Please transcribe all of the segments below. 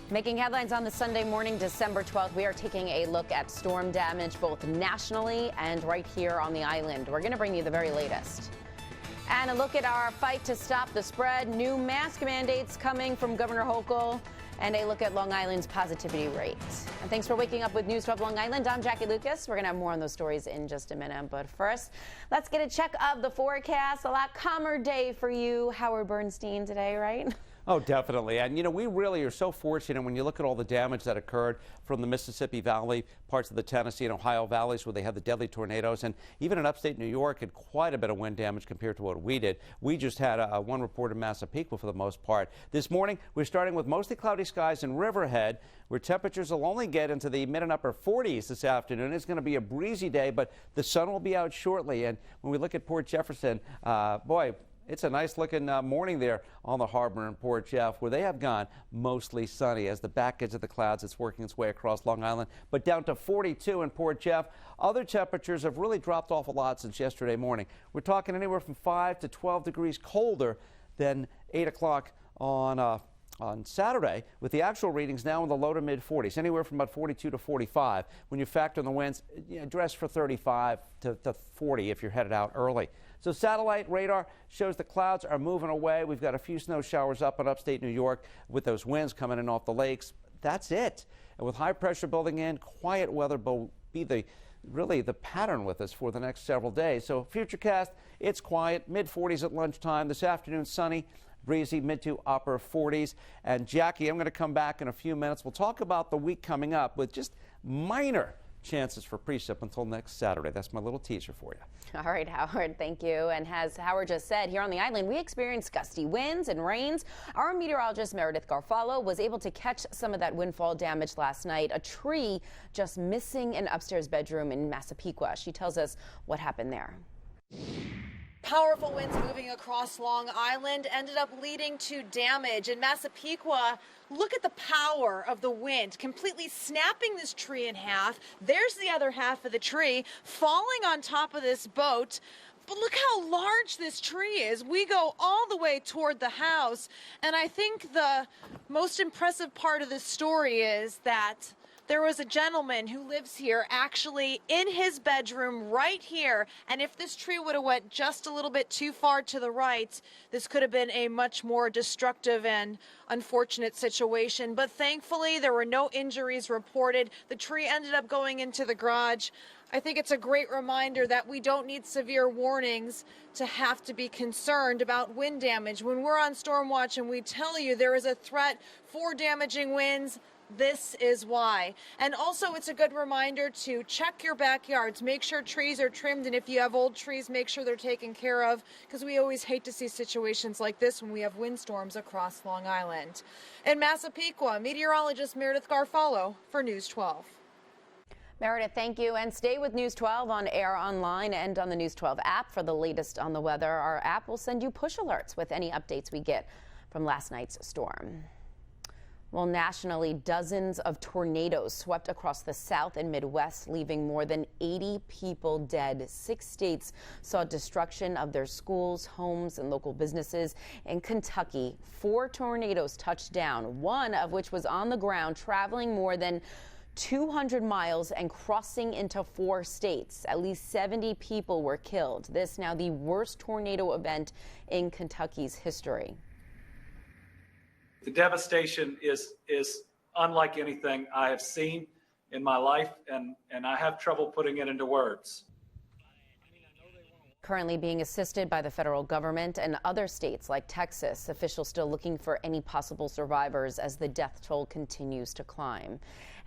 Making headlines on the Sunday morning, December 12th, we are taking a look at storm damage both nationally and right here on the island. We're going to bring you the very latest. And a look at our fight to stop the spread, new mask mandates coming from Governor Hochul, and a look at Long Island's positivity rate. And thanks for waking up with News 12 Long Island. I'm Jackie Lucas. We're going to have more on those stories in just a minute. But first, let's get a check of the forecast. A lot calmer day for you, Howard Bernstein, today, right? Oh, definitely. And, you know, we really are so fortunate when you look at all the damage that occurred from the Mississippi Valley, parts of the Tennessee and Ohio valleys where they had the deadly tornadoes. And even in upstate New York had quite a bit of wind damage compared to what we did. We just had one report in Massapequa for the most part. This morning, we're starting with mostly cloudy skies in Riverhead, where temperatures will only get into the mid and upper 40s this afternoon. It's going to be a breezy day, but the sun will be out shortly. And when we look at Port Jefferson, boy, it's a nice looking morning there on the harbor in Port Jeff, where they have gone mostly sunny. As the back edge of the clouds, it's working its way across Long Island, but down to 42 in Port Jeff. Other temperatures have really dropped off a lot since yesterday morning. We're talking anywhere from 5 to 12 degrees colder than 8 o'clock on Saturday, with the actual readings now in the low to mid 40s, anywhere from about 42 to 45. When you factor in the winds, dress for 35 to 40 if you're headed out early. So satellite radar shows the clouds are moving away. We've got a few snow showers up in upstate New York with those winds coming in off the lakes. That's it. And with high pressure building in, quiet weather will be really the pattern with us for the next several days. So futurecast, it's quiet, mid 40s at lunchtime. This afternoon, sunny, breezy, mid to upper 40s. And Jackie, I'm going to come back in a few minutes. We'll talk about the week coming up with just minor chances for precip until next Saturday. That's my little teaser for you. All right, Howard, thank you. And as Howard just said, here on the island, we experienced gusty winds and rains. Our meteorologist, Meredith Garfalo, was able to catch some of that windfall damage last night. A tree just missing an upstairs bedroom in Massapequa. She tells us what happened there. Powerful winds moving across Long Island ended up leading to damage. In Massapequa, look at the power of the wind, completely snapping this tree in half. There's the other half of the tree falling on top of this boat. But look how large this tree is. We go all the way toward the house. And I think the most impressive part of this story is that there was a gentleman who lives here actually in his bedroom right here. And if this tree would have went just a little bit too far to the right, this could have been a much more destructive and unfortunate situation. But thankfully, there were no injuries reported. The tree ended up going into the garage. I think it's a great reminder that we don't need severe warnings to have to be concerned about wind damage. When we're on storm watch and we tell you there is a threat for damaging winds, this is why. And also, it's a good reminder to check your backyards. Make sure trees are trimmed, and if you have old trees, make sure they're taken care of, because we always hate to see situations like this when we have windstorms across Long Island. In Massapequa, meteorologist Meredith Garfalo for News 12. Meredith, thank you. And stay with News 12 on air, online, and on the News 12 app for the latest on the weather. Our app will send you push alerts with any updates we get from last night's storm. Well, nationally, dozens of tornadoes swept across the South and Midwest, leaving more than 80 people dead. 6 states saw destruction of their schools, homes, and local businesses. In Kentucky, 4 tornadoes touched down, one of which was on the ground, traveling more than 200 miles and crossing into 4 states. At least 70 people were killed. This now the worst tornado event in Kentucky's history. The devastation is unlike anything I have seen in my life, and I have trouble putting it into words. Currently being assisted by the federal government and other states like Texas, officials still looking for any possible survivors as the death toll continues to climb.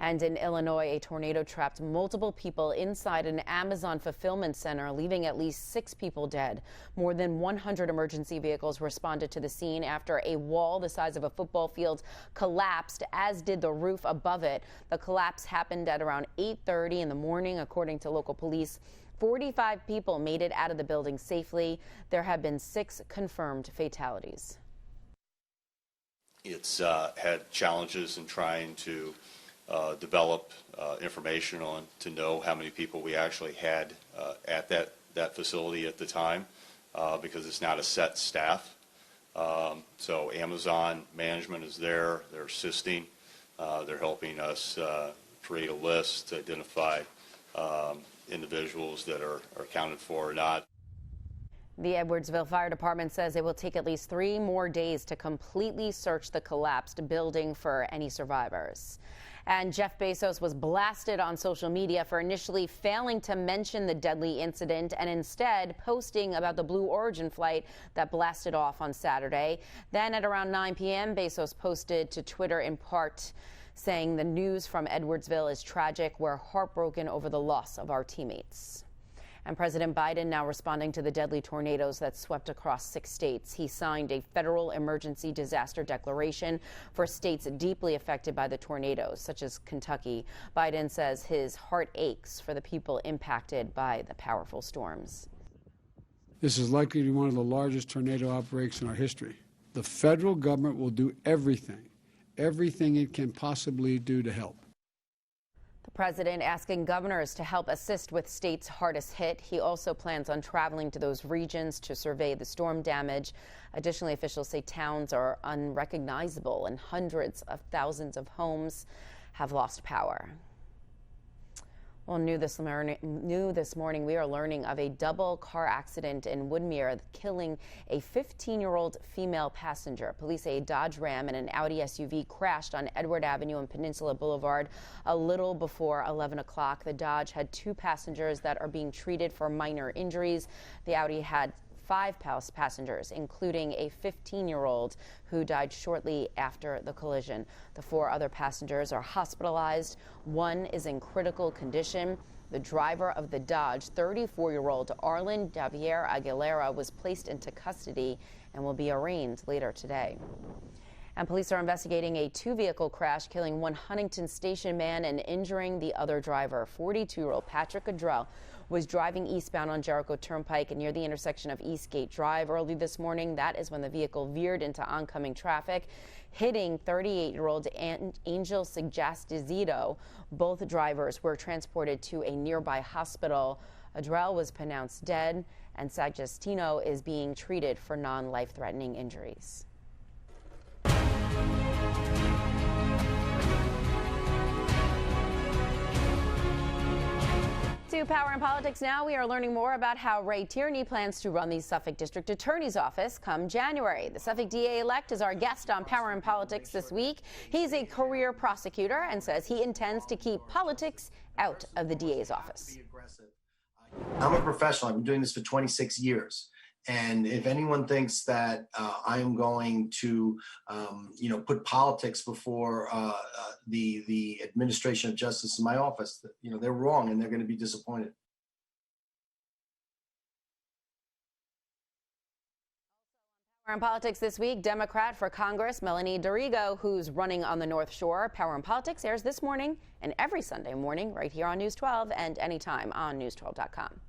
And in Illinois, a tornado trapped multiple people inside an Amazon fulfillment center, leaving at least 6 people dead. More than 100 emergency vehicles responded to the scene after a wall the size of a football field collapsed, as did the roof above it. The collapse happened at around 8:30 in the morning, according to local police. 45 people made it out of the building safely. There have been 6 confirmed fatalities. It's had challenges in trying to develop information on to know how many people we actually had at that facility at the time, because it's not a set staff. So Amazon management is there. They're assisting They're helping us create a list to identify individuals that are accounted for or not. The Edwardsville Fire Department says it will take at least 3 more days to completely search the collapsed building for any survivors. And Jeff Bezos was blasted on social media for initially failing to mention the deadly incident and instead posting about the Blue Origin flight that blasted off on Saturday. Then at around 9 p.m., Bezos posted to Twitter in part saying the news from Edwardsville is tragic. We're heartbroken over the loss of our teammates. And President Biden now responding to the deadly tornadoes that swept across 6 states. He signed a federal emergency disaster declaration for states deeply affected by the tornadoes, such as Kentucky. Biden says his heart aches for the people impacted by the powerful storms. This is likely to be one of the largest tornado outbreaks in our history. The federal government will do everything it can possibly do to help. The president asking governors to help assist with states hardest hit. He also plans on traveling to those regions to survey the storm damage. Additionally, officials say towns are unrecognizable and hundreds of thousands of homes have lost power. Well, new this morning, we are learning of a double car accident in Woodmere killing a 15-year-old female passenger. Police say a Dodge Ram and an Audi SUV crashed on Edward Avenue and Peninsula Boulevard a little before 11 o'clock. The Dodge had 2 passengers that are being treated for minor injuries. The Audi had 5 passengers, including a 15-year-old who died shortly after the collision. The 4 other passengers are hospitalized. 1 is in critical condition. The driver of the Dodge, 34-year-old Arlen Javier Aguilera, was placed into custody and will be arraigned later today. And police are investigating a 2-vehicle crash, killing 1 Huntington Station man and injuring the other driver. 42-year-old Patrick Adrell was driving eastbound on Jericho Turnpike near the intersection of Eastgate Drive early this morning. That is when the vehicle veered into oncoming traffic, hitting 38-year-old Angel Sagastizito. Both drivers were transported to a nearby hospital. Adrell was pronounced dead, and Sagastino is being treated for non-life-threatening injuries. To Power and Politics now, we are learning more about how Ray Tierney plans to run the Suffolk District Attorney's Office come January. The Suffolk DA-elect is our guest on Power and Politics this week. He's a career prosecutor and says he intends to keep politics out of the DA's office. I'm a professional. I've been doing this for 26 years. And if anyone thinks that I am going to, put politics before the administration of justice in my office, they're wrong and they're going to be disappointed. Power and Politics this week, Democrat for Congress Melanie Dorigo, who's running on the North Shore. Power and Politics airs this morning and every Sunday morning right here on News 12 and anytime on news12.com.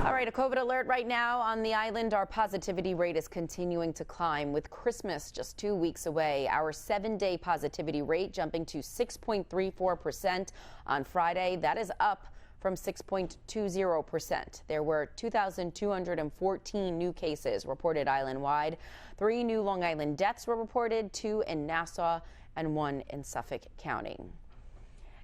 All right, a COVID alert right now on the island. Our positivity rate is continuing to climb with Christmas just 2 weeks away. Our 7-day positivity rate jumping to 6.34% on Friday. That is up from 6.20%. There were 2,214 new cases reported island-wide. 3 new Long Island deaths were reported, 2 in Nassau and 1 in Suffolk County.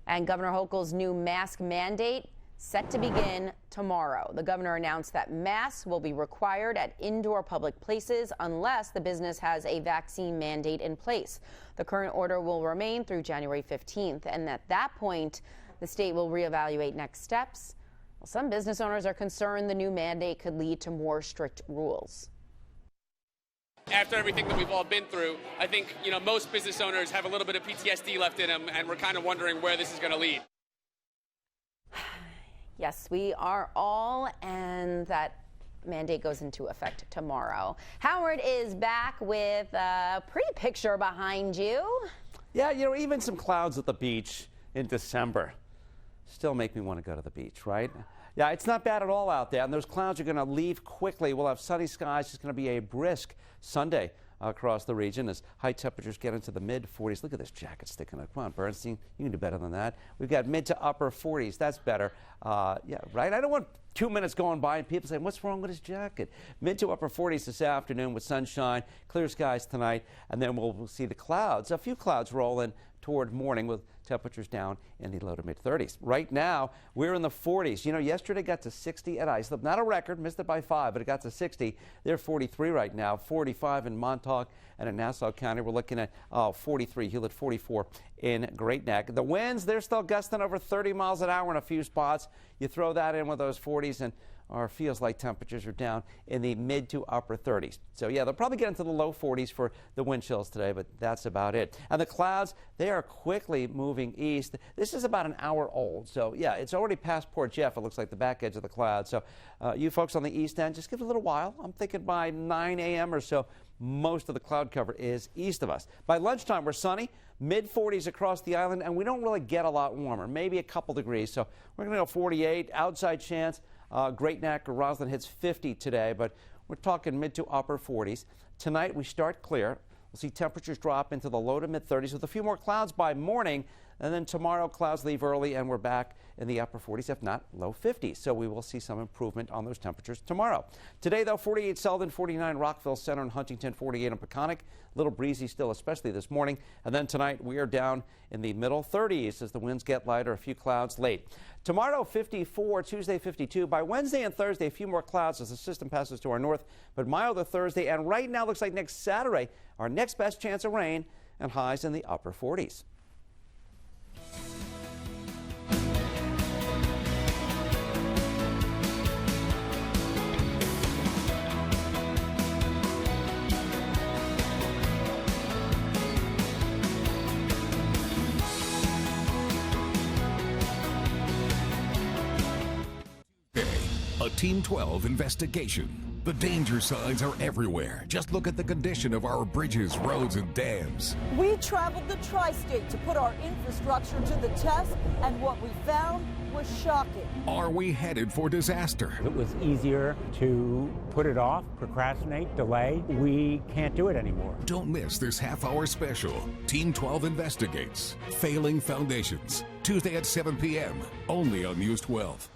And Governor Hochul's new mask mandate set to begin tomorrow. The governor announced that masks will be required at indoor public places unless the business has a vaccine mandate in place. The current order will remain through January 15th, and at that point, the state will reevaluate next steps. Well, some business owners are concerned the new mandate could lead to more strict rules. After everything that we've all been through, I think, most business owners have a little bit of PTSD left in them, and we're kind of wondering where this is going to lead. Yes, we are all, and that mandate goes into effect tomorrow. Howard is back with a pretty picture behind you. Yeah, even some clouds at the beach in December still make me want to go to the beach, right? Yeah, it's not bad at all out there, and those clouds are going to leave quickly. We'll have sunny skies. It's going to be a brisk Sunday across the region as high temperatures get into the mid-40s. Look at this jacket sticking up. Come on, Bernstein, you can do better than that. We've got mid to upper 40s. That's better. Yeah, right? I don't want 2 minutes going by and people saying, what's wrong with his jacket? Mid to upper 40s this afternoon with sunshine, clear skies tonight, and then we'll see the clouds. A few clouds roll in toward morning with temperatures down in the low to mid 30s. Right now, we're in the 40s. You know, yesterday got to 60 at Islip. Not a record, missed it by 5, but it got to 60. They're 43 right now, 45 in Montauk and in Nassau County. We're looking at 43, Hewlett 44 in Great Neck. The winds, they're still gusting over 30 miles an hour in a few spots. You throw that in with those 40s and our feels like temperatures are down in the mid to upper 30s. So yeah, they'll probably get into the low 40s for the wind chills today, but that's about it. And the clouds, they are quickly moving east. This is about an hour old. So yeah, it's already past Port Jeff. It looks like the back edge of the clouds. So you folks on the east end, just give it a little while. I'm thinking by 9 a.m. or so, most of the cloud cover is east of us. By lunchtime, we're sunny, mid 40s across the island, and we don't really get a lot warmer, maybe a couple degrees. So we're going to go 48, outside chance. Great Neck or Roslyn hits 50 today, but we're talking mid to upper 40s. Tonight we start clear. We'll see temperatures drop into the low to mid 30s with a few more clouds by morning. And then tomorrow clouds leave early and we're back in the upper 40s, if not low 50s. So we will see some improvement on those temperatures tomorrow. Today, though, 48 Selden, 49 Rockville Center and Huntington, 48 in Peconic. A little breezy still, especially this morning. And then tonight we are down in the middle 30s as the winds get lighter, a few clouds late. Tomorrow, 54, Tuesday, 52. By Wednesday and Thursday, a few more clouds as the system passes to our north, but milder Thursday. And right now looks like next Saturday, our next best chance of rain and highs in the upper 40s. A Team 12 investigation. The danger signs are everywhere. Just look at the condition of our bridges, roads, and dams. We traveled the tri-state to put our infrastructure to the test, and what we found was shocking. Are we headed for disaster? It was easier to put it off, procrastinate, delay. We can't do it anymore. Don't miss this half-hour special. Team 12 investigates. Failing foundations. Tuesday at 7 p.m. Only on News 12.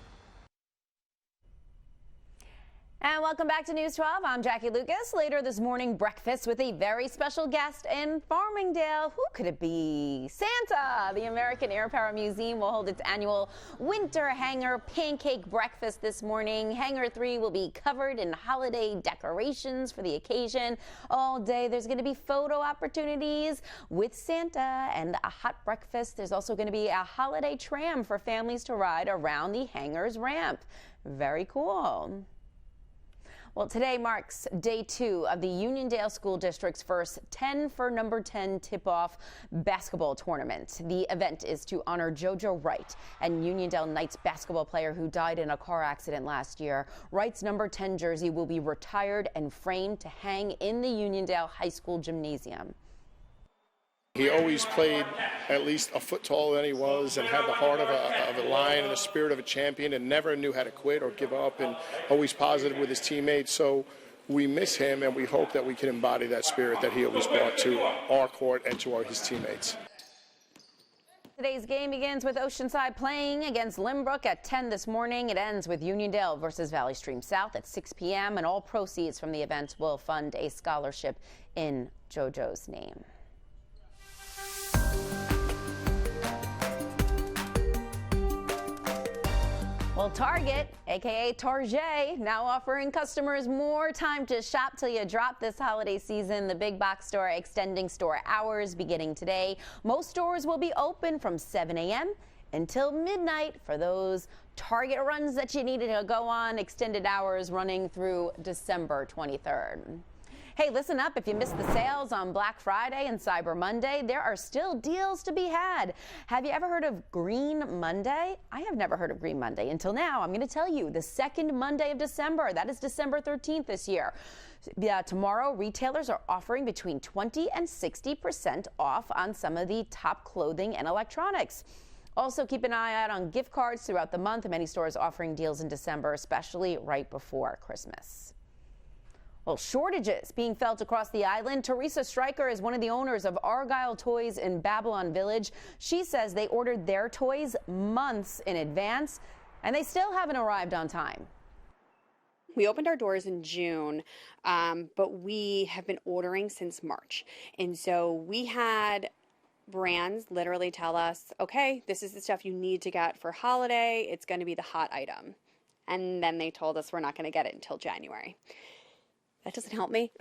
And welcome back to News 12. I'm Jackie Lukas. Later this morning, breakfast with a very special guest in Farmingdale. Who could it be? Santa! The American Air Power Museum will hold its annual Winter Hangar Pancake Breakfast this morning. Hangar 3 will be covered in holiday decorations for the occasion. All day, there's going to be photo opportunities with Santa and a hot breakfast. There's also going to be a holiday tram for families to ride around the hangar's ramp. Very cool. Well, today marks day 2 of the Uniondale School District's first 10 for number 10 tip-off basketball tournament. The event is to honor JoJo Wright, and Uniondale Knights basketball player who died in a car accident last year. Wright's number 10 jersey will be retired and framed to hang in the Uniondale High School gymnasium. He always played at least a foot taller than he was and had the heart of a lion and the spirit of a champion and never knew how to quit or give up and always positive with his teammates. So we miss him and we hope that we can embody that spirit that he always brought to our court and to his teammates. Today's game begins with Oceanside playing against Limbrook at 10 this morning. It ends with Uniondale versus Valley Stream South at 6 p.m. and all proceeds from the event will fund a scholarship in JoJo's name. Well, Target, aka Target, now offering customers more time to shop till you drop this holiday season. The big box store extending store hours beginning today. Most stores will be open from 7 a.m. until midnight for those Target runs that you needed to go on. Extended hours running through December 23rd. Hey, listen up. If you missed the sales on Black Friday and Cyber Monday, there are still deals to be had. Have you ever heard of Green Monday? I have never heard of Green Monday until now. I'm going to tell you, the second Monday of December. That is December 13th this year. Tomorrow, retailers are offering between 20 and 60% off on some of the top clothing and electronics. Also, keep an eye out on gift cards throughout the month. Many stores offering deals in December, especially right before Christmas. Well, shortages being felt across the island. Teresa Stryker is one of the owners of Argyle Toys in Babylon Village. She says they ordered their toys months in advance And they still haven't arrived on time. We opened our doors in June, but we have been ordering since March. And so we had brands literally tell us, okay, this is the stuff you need to get for holiday. It's going to be the hot item. And then they told us we're not going to get it until January. That doesn't help me.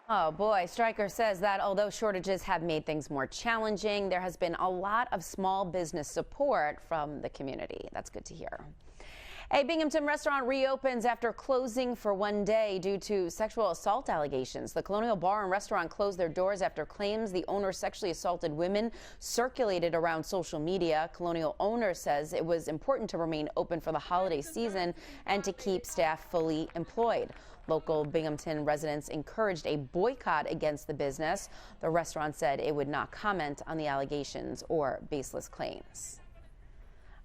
Oh boy, Stryker says that although shortages have made things more challenging, there has been a lot of small business support from the community. That's good to hear. A Binghamton restaurant reopens after closing for one day due to sexual assault allegations. The Colonial Bar and Restaurant closed their doors after claims the owner sexually assaulted women circulated around social media. Colonial owner says it was important to remain open for the holiday season and to keep staff fully employed. Local Binghamton residents encouraged a boycott against the business. The restaurant said it would not comment on the allegations or baseless claims.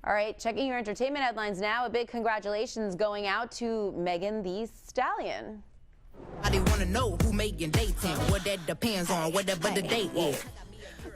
All right, checking your entertainment headlines now. A big congratulations going out to Megan Thee Stallion. I didn't want to know who making dating. What that depends on, whatever the date is.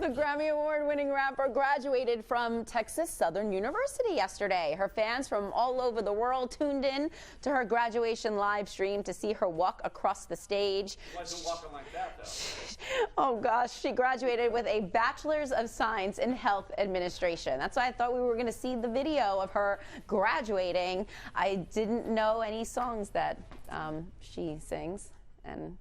The Grammy Award-winning rapper graduated from Texas Southern University yesterday. Her fans from all over the world tuned in to her graduation live stream to see her walk across the stage. Wasn't walking like that, though. Oh gosh, she graduated with a Bachelor's of Science in Health Administration. That's why I thought we were going to see the video of her graduating. I didn't know any songs that she sings, and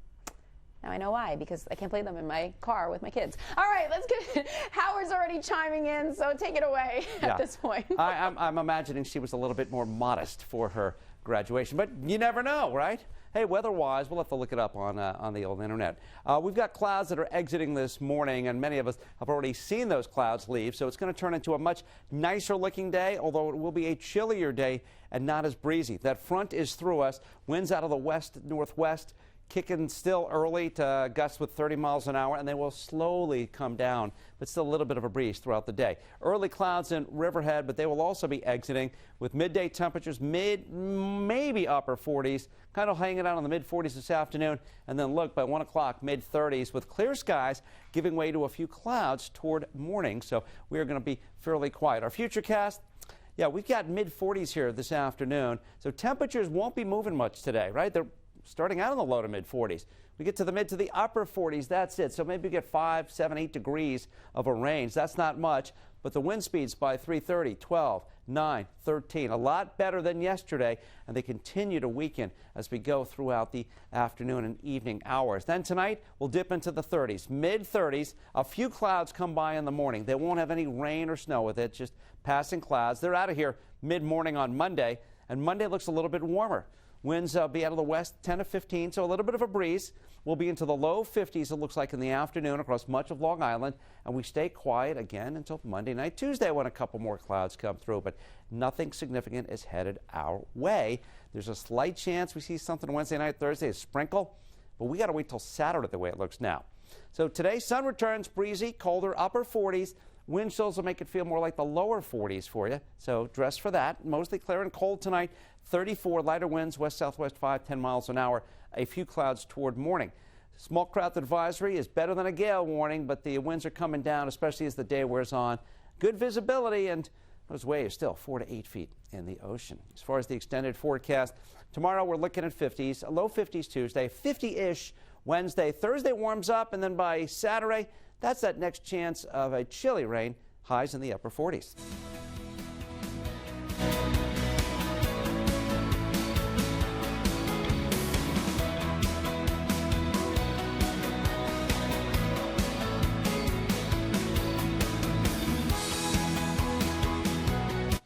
now I know why, because I can't play them in my car with my kids. All right, let's get it. Howard's already chiming in, so take it away at this point. I'm imagining she was a little bit more modest for her graduation, but you never know, right? Hey, weather-wise, we'll have to look it up on the old internet. We've got clouds that are exiting this morning, and many of us have already seen those clouds leave, so it's going to turn into a much nicer-looking day, although it will be a chillier day and not as breezy. That front is through us. Winds out of the west-northwest, kicking still early to gusts with 30 miles an hour, and they will slowly come down, but still a little bit of a breeze throughout the day. Early clouds in Riverhead, but they will also be exiting with midday temperatures maybe upper 40s, kind of hanging out in the mid-40s this afternoon, and then look, by 1 o'clock, mid-30s with clear skies giving way to a few clouds toward morning, so we are going to be fairly quiet. Our futurecast, yeah, we've got mid-40s here this afternoon, so temperatures won't be moving much today, right? They're starting out in the low to mid 40s. We get to the mid to the upper 40s, that's it. So maybe we get 5, 7, 8 degrees of a range. That's not much, but the wind speeds by 3:30, 12, 9, 13. A lot better than yesterday, and they continue to weaken as we go throughout the afternoon and evening hours. Then tonight, we'll dip into the 30s, mid 30s. A few clouds come by in the morning. They won't have any rain or snow with it, just passing clouds. They're out of here mid-morning on Monday, and Monday looks a little bit warmer. Winds be out of the west 10 to 15, so a little bit of a breeze. We'll be into the low 50s, it looks like, in the afternoon across much of Long Island, and we stay quiet again until Monday night, Tuesday, when a couple more clouds come through, but nothing significant is headed our way. There's a slight chance we see something Wednesday night, Thursday, a sprinkle, but we got to wait till Saturday the way it looks now. So today, sun returns, breezy, colder, upper 40s. Wind chills will make it feel more like the lower 40s for you, so dress for that. Mostly clear and cold tonight. 34 lighter winds, west-southwest 5, 10 miles an hour. A few clouds toward morning. Small craft advisory is better than a gale warning, but the winds are coming down, especially as the day wears on. Good visibility, and those waves still 4 to 8 feet in the ocean. As far as the extended forecast, tomorrow we're looking at 50s, low 50s Tuesday, 50-ish Wednesday. Thursday warms up, and then by Saturday, that's that next chance of a chilly rain, highs in the upper 40s.